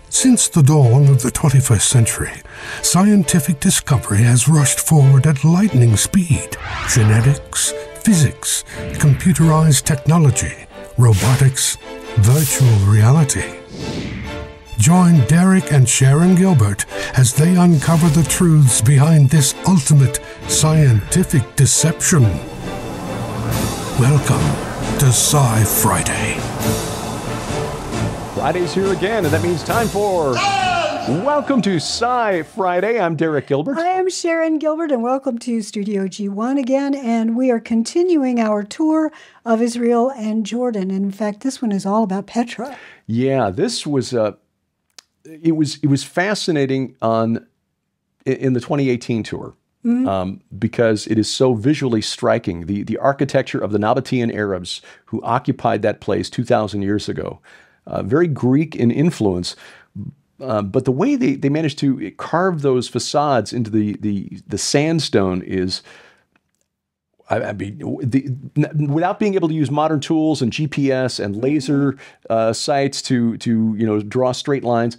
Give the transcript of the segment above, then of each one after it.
Since the dawn of the 21st century, scientific discovery has rushed forward at lightning speed. Genetics, physics, computerized technology, robotics, virtual reality. Join Derek and Sharon Gilbert as they uncover the truths behind this ultimate scientific deception. Welcome to SciFriday. Friday's here again, and that means time for Welcome to SciFriday. I'm Derek Gilbert. I am Sharon Gilbert, and welcome to Studio G1 again. And we are continuing our tour of Israel and Jordan. And in fact, this one is all about Petra. Yeah, this was it was fascinating in the 2018 tour. Because it is so visually striking. The architecture of the Nabataean Arabs who occupied that place 2,000 years ago. Very Greek in influence, but the way they managed to carve those facades into the sandstone is, I mean, without being able to use modern tools and GPS and laser sights to draw straight lines,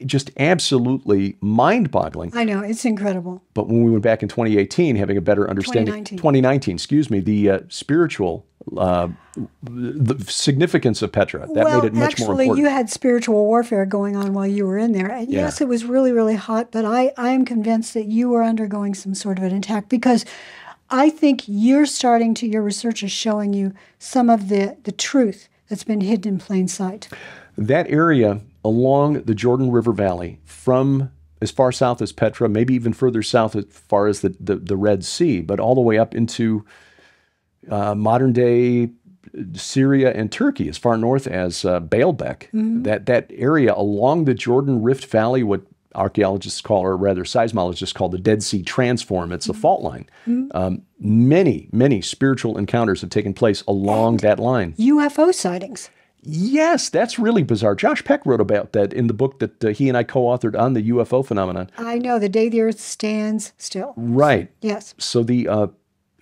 just absolutely mind-boggling. I know, it's incredible. But when we went back in 2018, having a better understanding, 2019, excuse me, the spiritual the significance of Petra, that made it much more important. Actually, you had spiritual warfare going on while you were in there. And yes, it was really, really hot, but I am convinced that you were undergoing some sort of an attack, because I think your research is showing you some of the truth that's been hidden in plain sight. That area along the Jordan River Valley, from as far south as Petra, maybe even further south as far as the Red Sea, but all the way up into modern-day Syria and Turkey, as far north as Baalbek. That area along the Jordan Rift Valley, what archaeologists call, or rather seismologists call, the Dead Sea Transform. It's a fault line. Many spiritual encounters have taken place along that line. UFO sightings. Yes, that's really bizarre. Josh Peck wrote about that in the book that he and I co-authored on the UFO phenomenon. I know, The Day the Earth Stands Still. Right. Yes. So the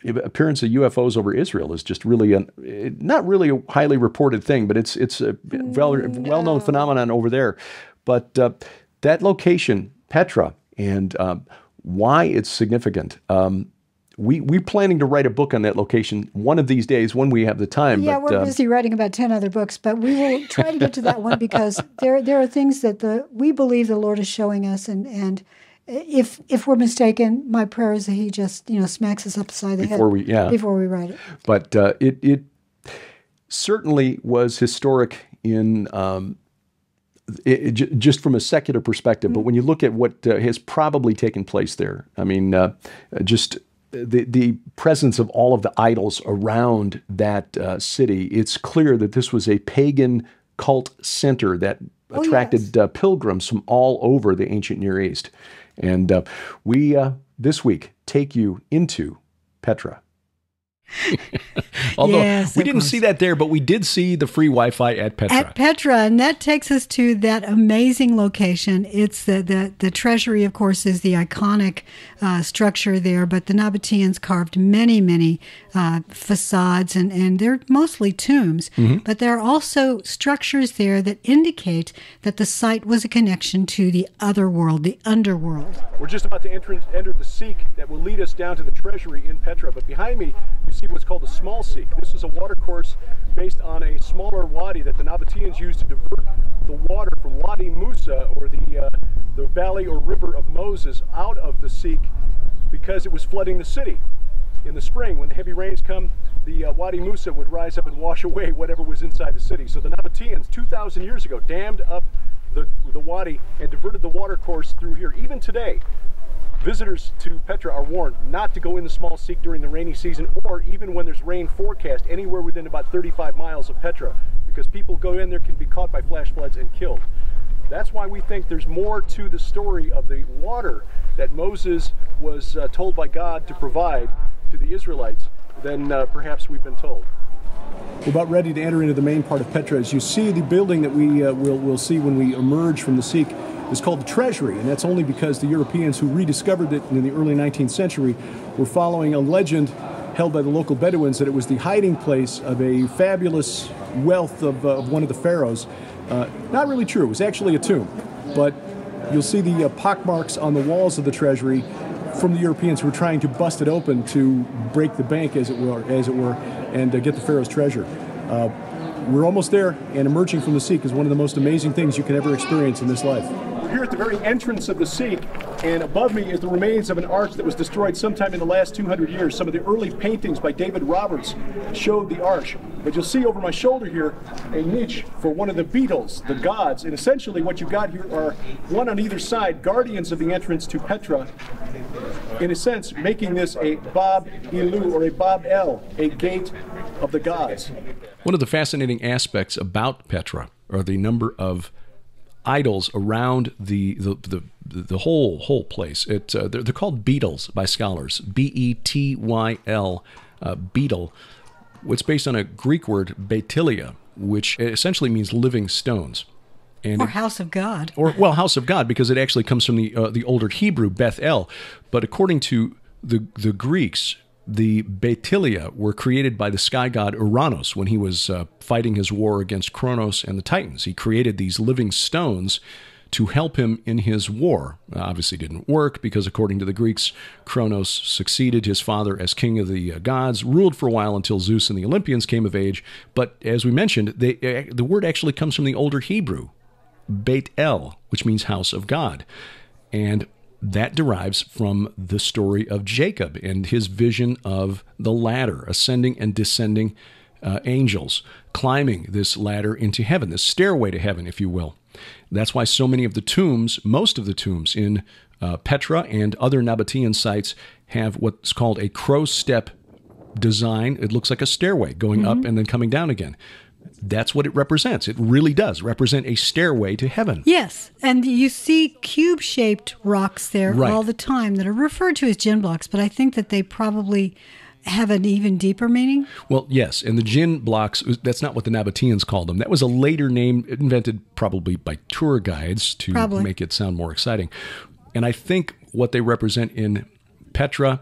appearance of UFOs over Israel is just really not really a highly reported thing, but it's a well-known phenomenon over there. But that location, Petra, and why it's significant. We're planning to write a book on that location one of these days when we have the time. Yeah, we're busy writing about 10 other books, but we will try to get to that one, because there are things that we believe the Lord is showing us, and if we're mistaken, my prayer is that He just smacks us upside the head before we write it. But it certainly was historic in just from a secular perspective. But when you look at what has probably taken place there, I mean, just the presence of all of the idols around that city, it's clear that this was a pagan cult center that attracted pilgrims from all over the ancient Near East. And we, this week, take you into Petra. Although we didn't see that there, but we did see the free Wi-Fi at Petra. At Petra, and that takes us to that amazing location. It's the treasury, of course, is the iconic structure there, but the Nabataeans carved many facades, and they're mostly tombs. But there are also structures there that indicate that the site was a connection to the other world, the underworld. We're just about to enter the Seek that will lead us down to the treasury in Petra, but behind me, you see what's called the Small Seek. This is a watercourse based on a smaller wadi that the Nabataeans used to divert the water from Wadi Musa, or the valley or river of Moses, out of the Seek, because it was flooding the city. In the spring, when the heavy rains come, the Wadi Musa would rise up and wash away whatever was inside the city. So the Nabataeans, 2,000 years ago, dammed up the wadi and diverted the watercourse through here. Even today, visitors to Petra are warned not to go in the Small Seek during the rainy season, or even when there's rain forecast anywhere within about 35 miles of Petra, because people go in there, can be caught by flash floods and killed. That's why we think there's more to the story of the water that Moses was told by God to provide to the Israelites than perhaps we've been told. We're about ready to enter into the main part of Petra. As you see, the building that we will see when we emerge from the Seek is called the Treasury, and that's only because the Europeans who rediscovered it in the early 19th century were following a legend held by the local Bedouins that it was the hiding place of a fabulous wealth of one of the pharaohs. Not really true. It was actually a tomb. but you'll see the pockmarks on the walls of the treasury from the Europeans who were trying to bust it open to break the bank, as it were, and get the Pharaoh's treasure. We're almost there, and emerging from the Sikh is one of the most amazing things you can ever experience in this life. We're here at the very entrance of the Sikh, and above me is the remains of an arch that was destroyed sometime in the last 200 years. Some of the early paintings by David Roberts showed the arch. But you'll see over my shoulder here a niche for one of the beetles, the gods. And essentially what you've got here are, one on either side, guardians of the entrance to Petra, in a sense making this a Bab Ilu, or a Bab El, a gate of the gods. One of the fascinating aspects about Petra are the number of idols around the whole place. They're called beetles by scholars. B-E-T-Y-L, beetle. It's based on a Greek word, betilia, which essentially means living stones. And or house of God. Well, house of God, because it actually comes from the older Hebrew, Beth El. But according to the Greeks, the betilia were created by the sky god Uranus when he was fighting his war against Kronos and the Titans. He created these living stones to help him in his war. Obviously didn't work because, according to the Greeks, Kronos succeeded his father as king of the gods, ruled for a while until Zeus and the Olympians came of age. But as we mentioned, the word actually comes from the older Hebrew, Beit El, which means house of God. And that derives from the story of Jacob and his vision of the ladder, ascending and descending angels, climbing this ladder into heaven, this stairway to heaven, if you will. That's why so many of the tombs, most of the tombs in Petra and other Nabataean sites have what's called a crow step design. It looks like a stairway going up and then coming down again. That's what it represents. It really does represent a stairway to heaven. Yes, and you see cube-shaped rocks there all the time that are referred to as jinn blocks, but I think that they probably have an even deeper meaning. Well, yes, and the jinn blocks, that's not what the Nabataeans called them. That was a later name invented probably by tour guides to make it sound more exciting. And I think what they represent in Petra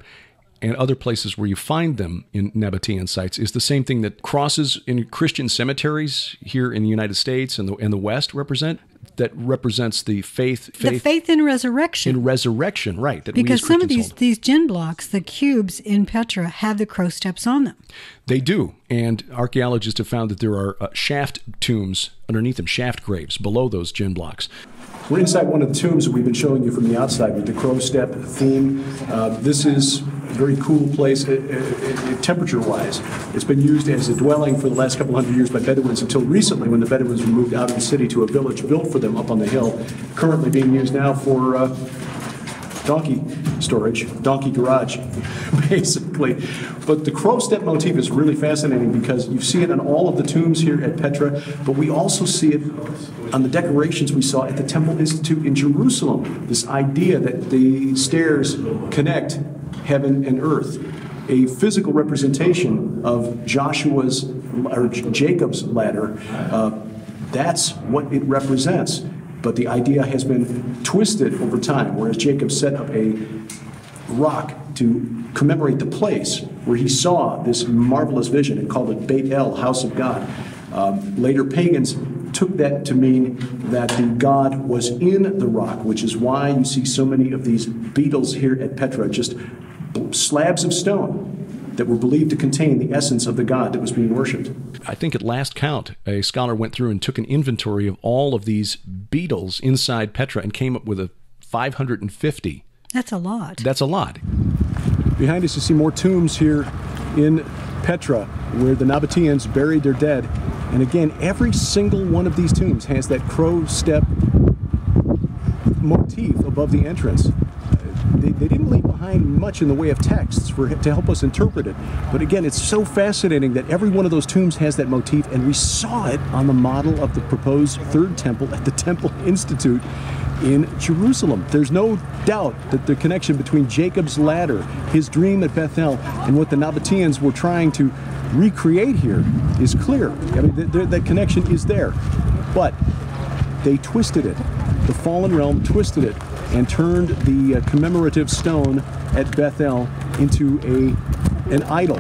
and other places where you find them in Nabataean sites is the same thing that crosses in Christian cemeteries here in the United States and the West represent. That represents the faith in resurrection. In resurrection, right. That because some of these jinn blocks, the cubes in Petra, have the crow steps on them. They do. And archaeologists have found that there are shaft tombs underneath them, shaft graves below those jinn blocks. We're inside one of the tombs that we've been showing you from the outside with the crow step theme. This is a very cool place, temperature-wise. It's been used as a dwelling for the last couple hundred years by Bedouins until recently, when the Bedouins were moved out of the city to a village built for them up on the hill. Currently being used now for donkey storage, donkey garage, basically. But the crow step motif is really fascinating because you see it on all of the tombs here at Petra, but we also see it on the decorations we saw at the Temple Institute in Jerusalem. This idea that the stairs connect heaven and earth. A physical representation of Jacob's ladder. That's what it represents. But the idea has been twisted over time, whereas Jacob set up a rock to commemorate the place where he saw this marvelous vision and called it Beit El, house of God. Later pagans took that to mean that the god was in the rock, which is why you see so many of these beetles here at Petra, just slabs of stone that were believed to contain the essence of the god that was being worshipped. I think at last count, a scholar went through and took an inventory of all of these beetles inside Petra and came up with a 550. That's a lot. That's a lot. Behind us you see more tombs here in Petra where the Nabataeans buried their dead. And again, every single one of these tombs has that crow step motif above the entrance. They didn't leave behind much in the way of texts to help us interpret it. But again, it's so fascinating that every one of those tombs has that motif, and we saw it on the model of the proposed third temple at the Temple Institute in Jerusalem. There's no doubt that the connection between Jacob's ladder, his dream at Bethel, and what the Nabataeans were trying to recreate here is clear. I mean, that connection is there. But they twisted it. The fallen realm twisted it and turned the commemorative stone at Bethel into an idol,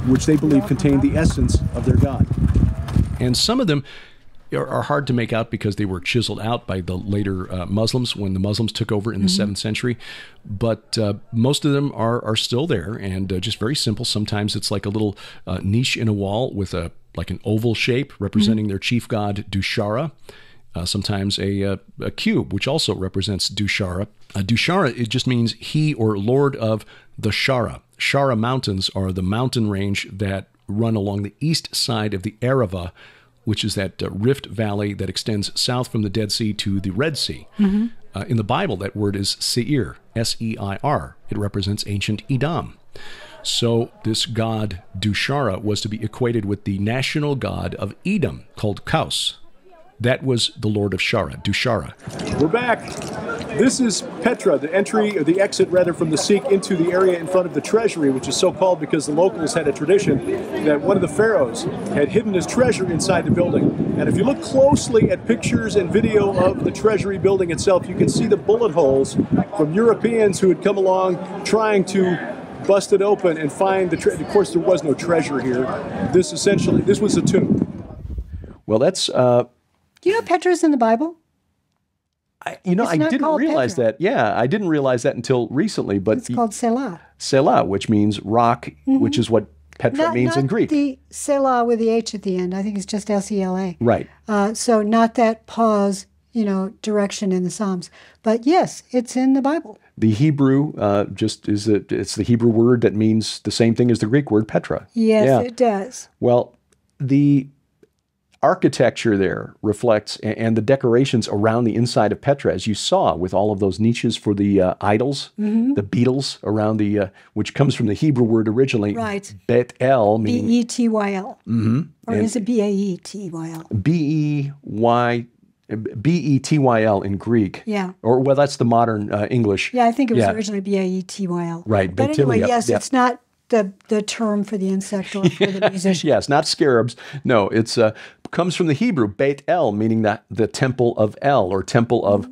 which they believe contained the essence of their god. And some of them, are hard to make out because they were chiseled out by the later Muslims when the Muslims took over in the 7th century. But most of them are still there, and just very simple. Sometimes it's like a little niche in a wall with like an oval shape representing their chief god Dushara. Sometimes a cube, which also represents Dushara. Dushara, it just means he or lord of the Shara. Shara mountains are the mountain range that run along the east side of the Arava, which is that rift valley that extends south from the Dead Sea to the Red Sea. In the Bible, that word is Seir, S-E-I-R. It represents ancient Edom. So this god Dushara was to be equated with the national god of Edom, called Kaus. That was the Lord of Shara, Dushara. We're back. This is Petra, the entry, or the exit rather, from the Sikh into the area in front of the treasury, which is so called because the locals had a tradition that one of the pharaohs had hidden his treasure inside the building. And if you look closely at pictures and video of the treasury building itself, you can see the bullet holes from Europeans who had come along trying to bust it open and find the treasure. Of course, there was no treasure here. This was a tomb. Well, that's... Do you know Petra's in the Bible? I didn't realize Petra. that. Yeah, I didn't realize that until recently. But It's called Selah. Selah, which means rock, which is what Petra means in Greek. Not the Selah with the H at the end. I think it's just S-E-L-A. Right. So not that pause, direction in the Psalms. But yes, it's in the Bible. The Hebrew it's the Hebrew word that means the same thing as the Greek word Petra. Yes, it does. Well, the architecture there reflects, and the decorations around the inside of Petra, as you saw, with all of those niches for the idols, the beetles around the, which comes from the Hebrew word originally, right. Bet-El, meaning B-E-T-Y-L. Or is it B-A-E-T-Y-L? B-E-T-Y-L in Greek. Yeah. Or, well, that's the modern English. Yeah, I think it was originally B-A-E-T-Y-L. Right. But anyway, yes, it's not the term for the insect or for the musician. Yes, not scarabs. No, it's comes from the Hebrew, Beit El, meaning that the temple of El, or temple of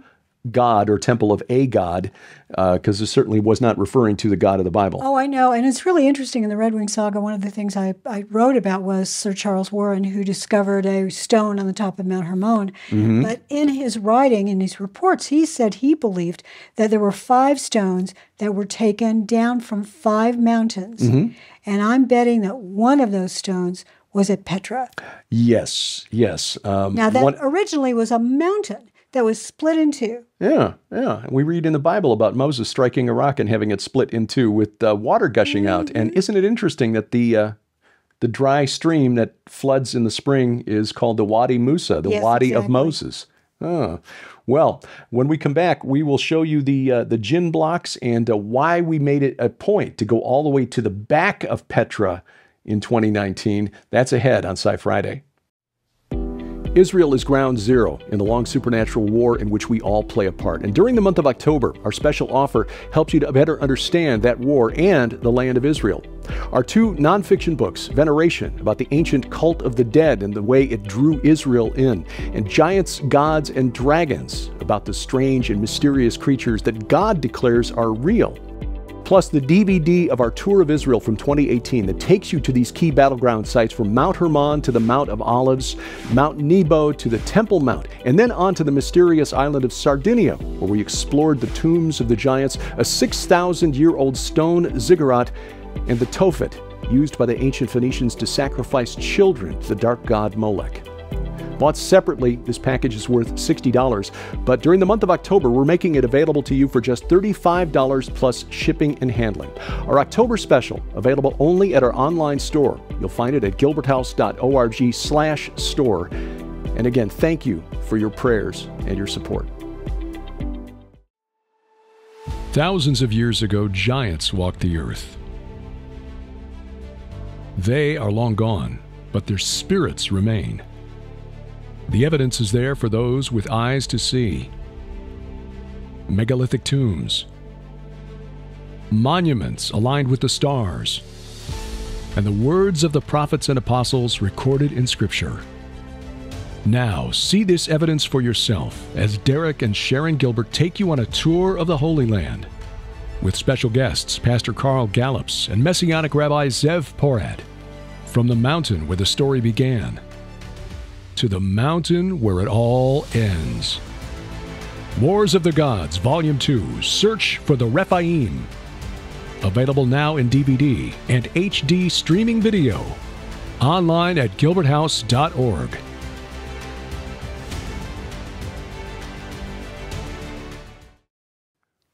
God, or temple of a god, because it certainly was not referring to the God of the Bible. Oh, I know. And it's really interesting in the Red Wing Saga. One of the things I wrote about was Sir Charles Warren, who discovered a stone on the top of Mount Hermon. But in his writing, in his reports, he said he believed that there were 5 stones that were taken down from 5 mountains. And I'm betting that one of those stones was at Petra. Yes. Now, that originally was a mountain that was split in 2. Yeah. We read in the Bible about Moses striking a rock and having it split in 2 with water gushing out. And isn't it interesting that the dry stream that floods in the spring is called the Wadi Musa, the Wadi of Moses? Well, when we come back, we will show you the gin blocks and why we made it a point to go all the way to the back of Petra in 2019. That's ahead on SciFriday. Israel is ground zero in the long supernatural war in which we all play a part. And during the month of October, our special offer helps you to better understand that war and the land of Israel. Our 2 nonfiction books, Veneration, about the ancient cult of the dead and the way it drew Israel in, and Giants, Gods, and Dragons, about the strange and mysterious creatures that God declares are real. Plus the DVD of our tour of Israel from 2018 that takes you to these key battleground sites from Mount Hermon to the Mount of Olives, Mount Nebo to the Temple Mount, and then on to the mysterious island of Sardinia, where we explored the tombs of the giants, a 6,000-year-old stone ziggurat, and the Tophet, used by the ancient Phoenicians to sacrifice children to the dark god Molech. Bought separately, this package is worth $60, but during the month of October, we're making it available to you for just $35 plus shipping and handling. Our October special, available only at our online store. You'll find it at gilberthouse.org/store. And again, thank you for your prayers and your support. Thousands of years ago, giants walked the earth. They are long gone, but their spirits remain. The evidence is there for those with eyes to see. Megalithic tombs, monuments aligned with the stars, and the words of the prophets and apostles recorded in Scripture. Now, see this evidence for yourself as Derek and Sharon Gilbert take you on a tour of the Holy Land with special guests Pastor Carl Gallups and Messianic Rabbi Zev Porad from the mountain where the story began. to the mountain where it all ends. Wars of the Gods, Volume 2, Search for the Rephaim. Available now in DVD and HD streaming video. Online at gilberthouse.org.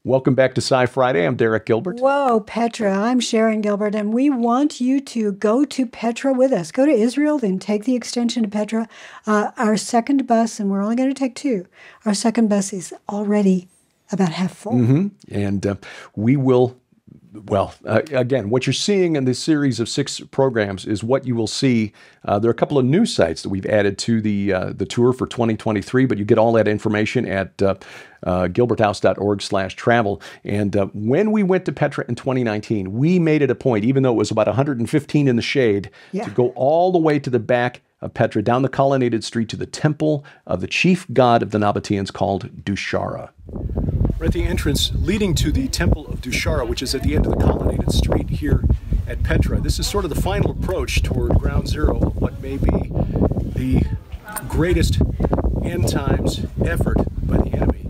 Welcome back to SciFriday. I'm Derek Gilbert. Whoa, Petra. I'm Sharon Gilbert, and we want you to go to Petra with us. Go to Israel, then take the extension to Petra. Our second bus, and we're only going to take 2, our second bus is already about half full. Mm-hmm. And we will... Well, again, what you're seeing in this series of 6 programs is what you will see. There are a couple of new sites that we've added to the tour for 2023, but you get all that information at gilberthouse.org/travel. And when we went to Petra in 2019, we made it a point, even though it was about 115 in the shade, to go all the way to the back of Petra, down the colonnaded street to the temple of the chief god of the Nabataeans called Dushara. We're at the entrance leading to the temple of Dushara, which is at the end of the colonnaded street here at Petra. This is sort of the final approach toward ground zero of what may be the greatest end times effort by the enemy.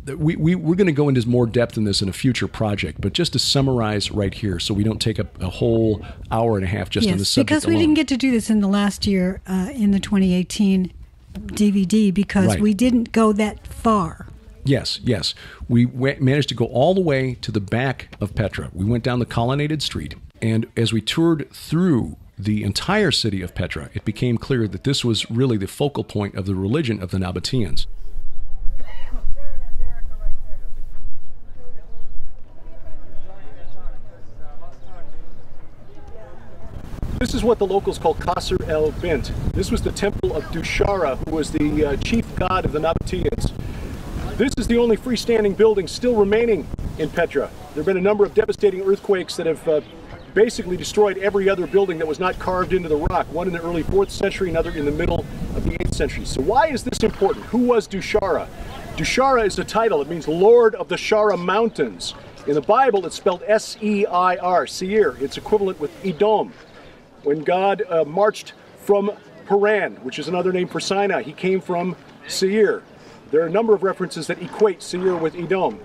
We're going to go into more depth in this in a future project, but just to summarize right here so we don't take up a whole hour and a half just on the subject because we alone. didn't get to do this in the last year in the 2018 DVD because we didn't go that far. Yes. We managed to go all the way to the back of Petra. We went down the colonnaded street, and as we toured through the entire city of Petra, it became clear that this was really the focal point of the religion of the Nabataeans. This is what the locals call Qasr el Bint. This was the temple of Dushara, who was the chief god of the Nabataeans. This is the only freestanding building still remaining in Petra. There have been a number of devastating earthquakes that have basically destroyed every other building that was not carved into the rock, one in the early 4th century, another in the middle of the 8th century. So why is this important? Who was Dushara? Dushara is the title. It means Lord of the Shara Mountains. In the Bible, it's spelled S-E-I-R, Seir. It's equivalent with Edom. When God marched from Paran, which is another name for Sinai, he came from Seir. There are a number of references that equate Seir with Edom.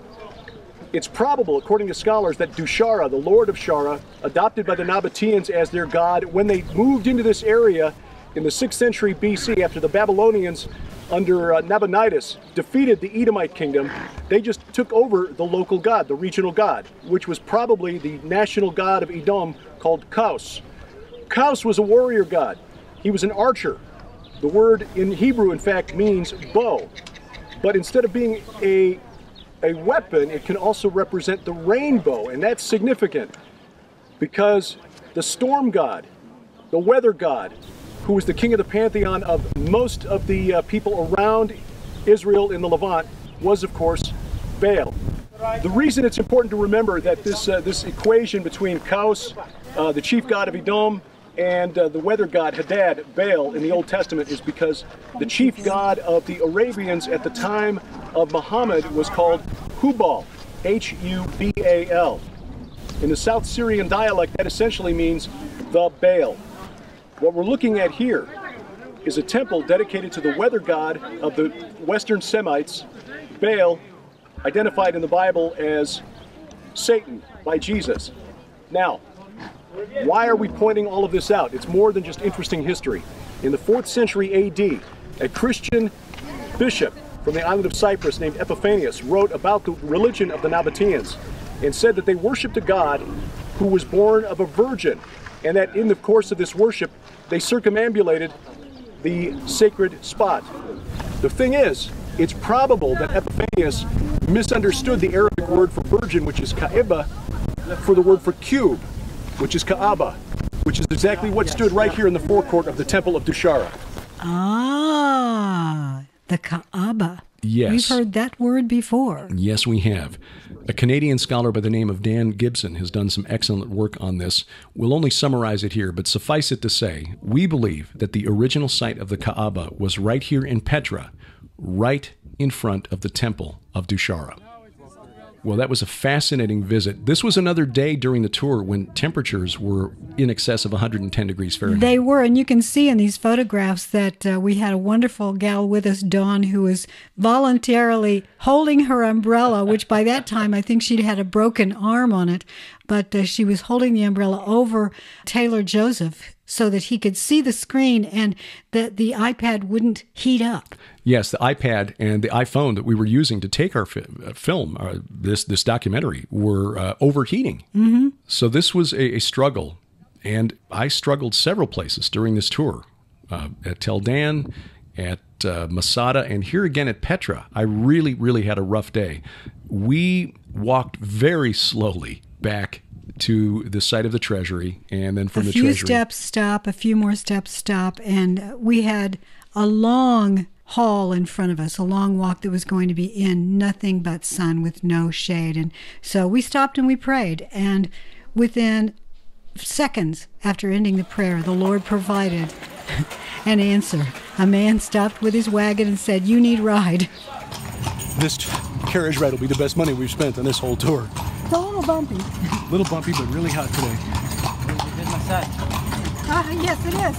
It's probable, according to scholars, that Dushara, the Lord of Shara, adopted by the Nabataeans as their god, when they moved into this area in the 6th century BC, after the Babylonians under Nabonidus defeated the Edomite kingdom, they just took over the local god, the regional god, which was probably the national god of Edom called Kaus. Kaus was a warrior god. He was an archer. The word in Hebrew, in fact, means bow. But instead of being a weapon, it can also represent the rainbow, and that's significant because the storm god, the weather god, who was the king of the pantheon of most of the people around Israel in the Levant, was, of course, Baal. The reason it's important to remember that this equation between Kaus, the chief god of Edom, and the weather god Hadad, Baal, in the Old Testament is because the chief god of the Arabians at the time of Muhammad was called Hubal, H-U-B-A-L. In the South Syrian dialect, that essentially means the Baal. What we're looking at here is a temple dedicated to the weather god of the Western Semites, Baal, identified in the Bible as Satan by Jesus. Now, why are we pointing all of this out? It's more than just interesting history. In the 4th century AD, a Christian bishop from the island of Cyprus named Epiphanius wrote about the religion of the Nabataeans and said that they worshipped a god who was born of a virgin, and that in the course of this worship, they circumambulated the sacred spot. The thing is, it's probable that Epiphanius misunderstood the Arabic word for virgin, which is ka'ibah, for the word for cube, which is Kaaba, which is exactly what stood right here in the forecourt of the temple of Dushara. Ah, the Kaaba. Yes. We've heard that word before. Yes, we have. A Canadian scholar by the name of Dan Gibson has done some excellent work on this. We'll only summarize it here, but suffice it to say, we believe that the original site of the Kaaba was right here in Petra, right in front of the temple of Dushara. Well, that was a fascinating visit. This was another day during the tour when temperatures were in excess of 110 degrees Fahrenheit. They were, and you can see in these photographs that we had a wonderful gal with us, Dawn, who was voluntarily holding her umbrella, which by that time I think she'd had a broken arm on it, but she was holding the umbrella over Taylor Joseph so that he could see the screen and that the iPad wouldn't heat up. Yes, the iPad and the iPhone that we were using to take our film, this documentary, were overheating. Mm-hmm. So this was a struggle, and I struggled several places during this tour, at Tel Dan, at Masada, and here again at Petra. I really, really had a rough day. We walked very slowly back to the site of the treasury, and then from the treasury. A few steps stop, a few more steps stop, and we had a long hall in front of us, a long walk that was going to be in nothing but sun with no shade. And so we stopped and we prayed, and within seconds after ending the prayer, the Lord provided an answer. A man stopped with his wagon and said, "You need ride." This carriage ride will be the best money we've spent on this whole tour. It's a little bumpy. A little bumpy, but really hot today. Here's my side. Yes, it is.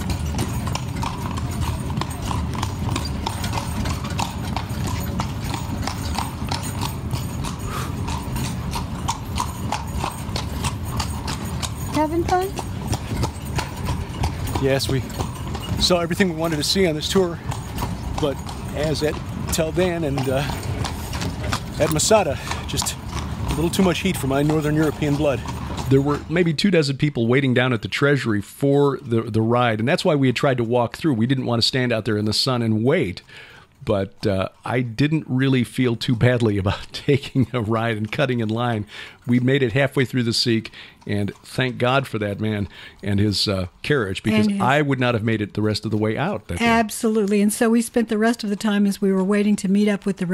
Having fun? Yes, we saw everything we wanted to see on this tour, but as at Tel Dan and at Masada, just a little too much heat for my Northern European blood. There were maybe 24 people waiting down at the treasury for the ride, and that's why we had tried to walk through. We didn't want to stand out there in the sun and wait, but I didn't really feel too badly about taking a ride and cutting in line. We made it halfway through the Sikh, and thank God for that man and his carriage, because I would not have made it the rest of the way out. Absolutely, and so we spent the rest of the time as we were waiting to meet up with the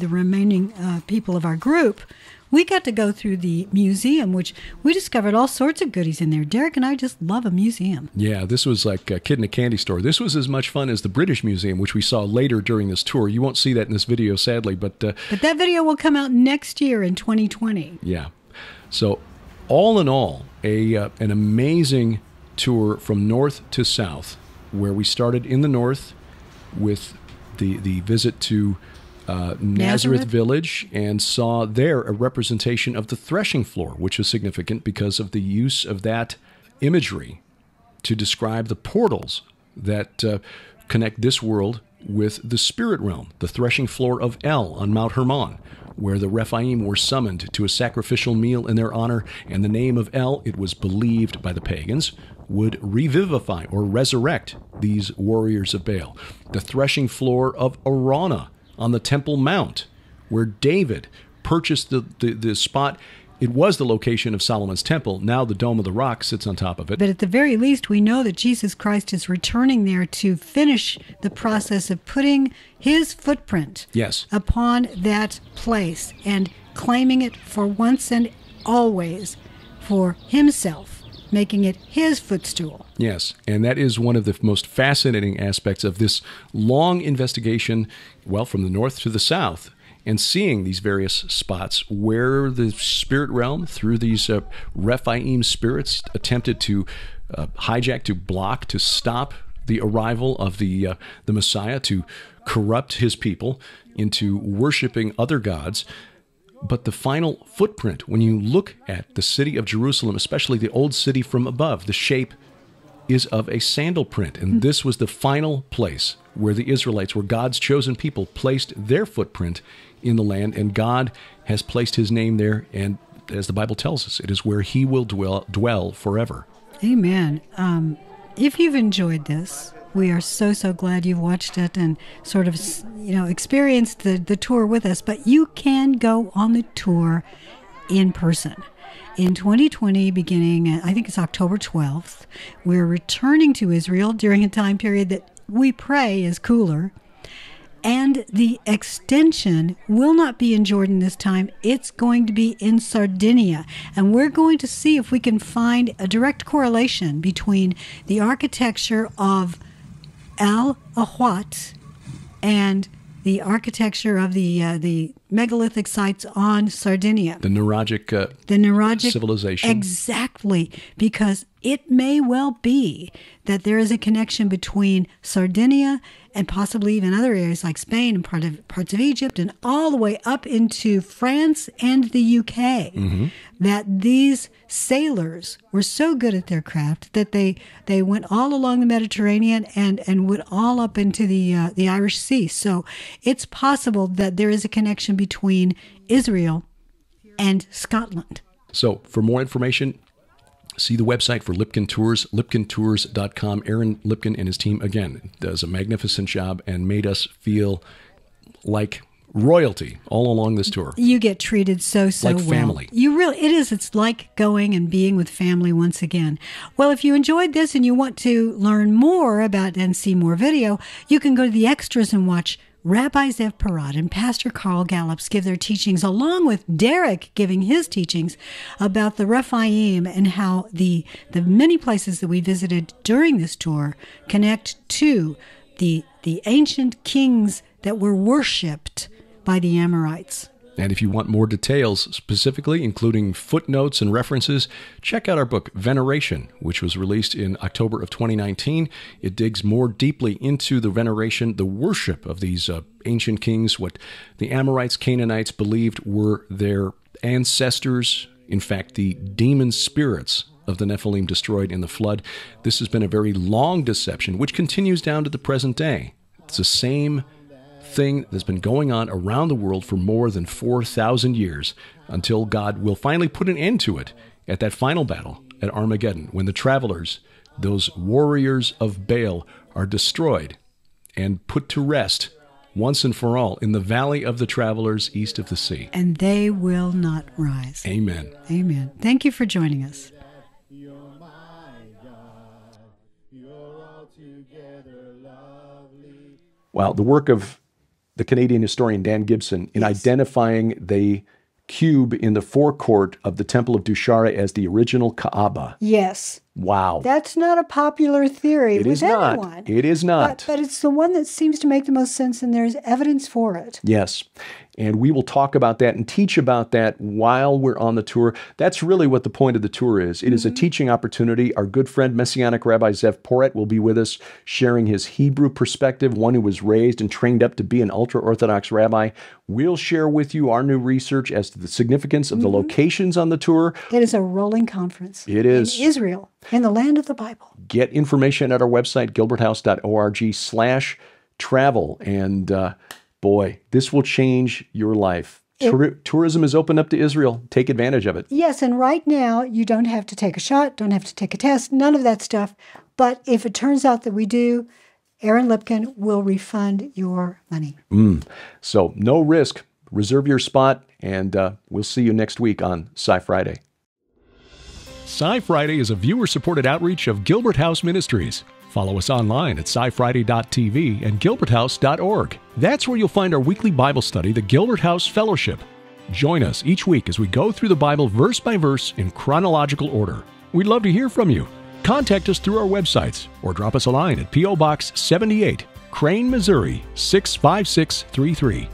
remaining people of our group. We got to go through the museum, which we discovered all sorts of goodies in there. Derek and I just love a museum. Yeah, this was like a kid in a candy store. This was as much fun as the British Museum, which we saw later during this tour. You won't see that in this video, sadly. But that video will come out next year in 2020. Yeah. So all in all, an amazing tour from north to south, where we started in the north with the visit to Nazareth village, and saw there a representation of the threshing floor, which was significant because of the use of that imagery to describe the portals that connect this world with the spirit realm, the threshing floor of El on Mount Hermon, where the Rephaim were summoned to a sacrificial meal in their honor, and the name of El, it was believed by the pagans, would revivify or resurrect these warriors of Baal. The threshing floor of Araunah on the Temple Mount, where David purchased the spot. It was the location of Solomon's temple. Now the Dome of the Rock sits on top of it. But at the very least, we know that Jesus Christ is returning there to finish the process of putting his footprint upon that place and claiming it for once and always for himself, making it his footstool. Yes, and that is one of the most fascinating aspects of this long investigation, well, from the north to the south, and seeing these various spots where the spirit realm, through these Rephaim spirits, attempted to hijack, to block, to stop the arrival of the Messiah, to corrupt his people into worshiping other gods. But the final footprint, when you look at the city of Jerusalem, especially the old city from above, the shape is of a sandal print. And this was the final place where the Israelites, where God's chosen people, placed their footprint in the land. And God has placed his name there. And as the Bible tells us, it is where he will dwell forever. Amen. If you've enjoyed this, we are so glad you've watched it and sort of, experienced the tour with us. But you can go on the tour in person. In 2020, beginning, I think it's October 12th, we're returning to Israel during a time period that we pray is cooler. And the extension will not be in Jordan this time. It's going to be in Sardinia. And we're going to see if we can find a direct correlation between the architecture of El Ahwat and the architecture of the megalithic sites on Sardinia. The neurologic civilization. Exactly, because it may well be that there is a connection between Sardinia and possibly even other areas like Spain and parts of Egypt and all the way up into France and the UK, that these sailors were so good at their craft that they went all along the Mediterranean and went all up into the Irish Sea. So it's possible that there is a connection between Israel and Scotland. So for more information, see the website for Lipkin Tours, lipkintours.com. Aaron Lipkin and his team, again, does a magnificent job and made us feel like royalty all along this tour. You get treated so like well. Family. You really, it is. It's like going and being with family once again. Well, if you enjoyed this and you want to learn more about and see more video, you can go to the extras and watch Rabbi Zev Porat and Pastor Carl Gallups give their teachings, along with Derek giving his teachings about the Rephaim and how the many places that we visited during this tour connect to the ancient kings that were worshipped by the Amorites. And if you want more details, specifically including footnotes and references, check out our book, Veneration, which was released in October of 2019. It digs more deeply into the veneration, the worship of these ancient kings, what the Amorites, Canaanites believed were their ancestors, in fact, the demon spirits of the Nephilim destroyed in the flood. This has been a very long deception, which continues down to the present day. It's the same thing that's been going on around the world for more than 4,000 years until God will finally put an end to it at that final battle at Armageddon, when the travelers, those warriors of Baal, are destroyed and put to rest once and for all in the valley of the travelers east of the sea. And they will not rise. Amen. Amen. Thank you for joining us. Wow, the work of the Canadian historian Dan Gibson in identifying the cube in the forecourt of the Temple of Dushara as the original Kaaba. Yes. Wow. That's not a popular theory with anyone. It is not. But it's the one that seems to make the most sense, and there's evidence for it. Yes. And we will talk about that and teach about that while we're on the tour. That's really what the point of the tour is. It is a teaching opportunity. Our good friend, Messianic Rabbi Zev Porat, will be with us sharing his Hebrew perspective, one who was raised and trained up to be an ultra-Orthodox rabbi. We'll share with you our new research as to the significance of the locations on the tour. It is a rolling conference. It is. In Israel, in the land of the Bible. Get information at our website, gilberthouse.org/travel. And boy, this will change your life. Tourism is open up to Israel. Take advantage of it. Yes, and right now, you don't have to take a shot, don't have to take a test, none of that stuff. But if it turns out that we do, Aaron Lipkin will refund your money. So no risk. Reserve your spot, and we'll see you next week on SciFriday. SciFriday is a viewer-supported outreach of Gilbert House Ministries. Follow us online at SciFriday.tv and gilberthouse.org. That's where you'll find our weekly Bible study, the Gilbert House Fellowship. Join us each week as we go through the Bible verse by verse in chronological order. We'd love to hear from you. Contact us through our websites or drop us a line at P.O. Box 78, Crane, Missouri 65633.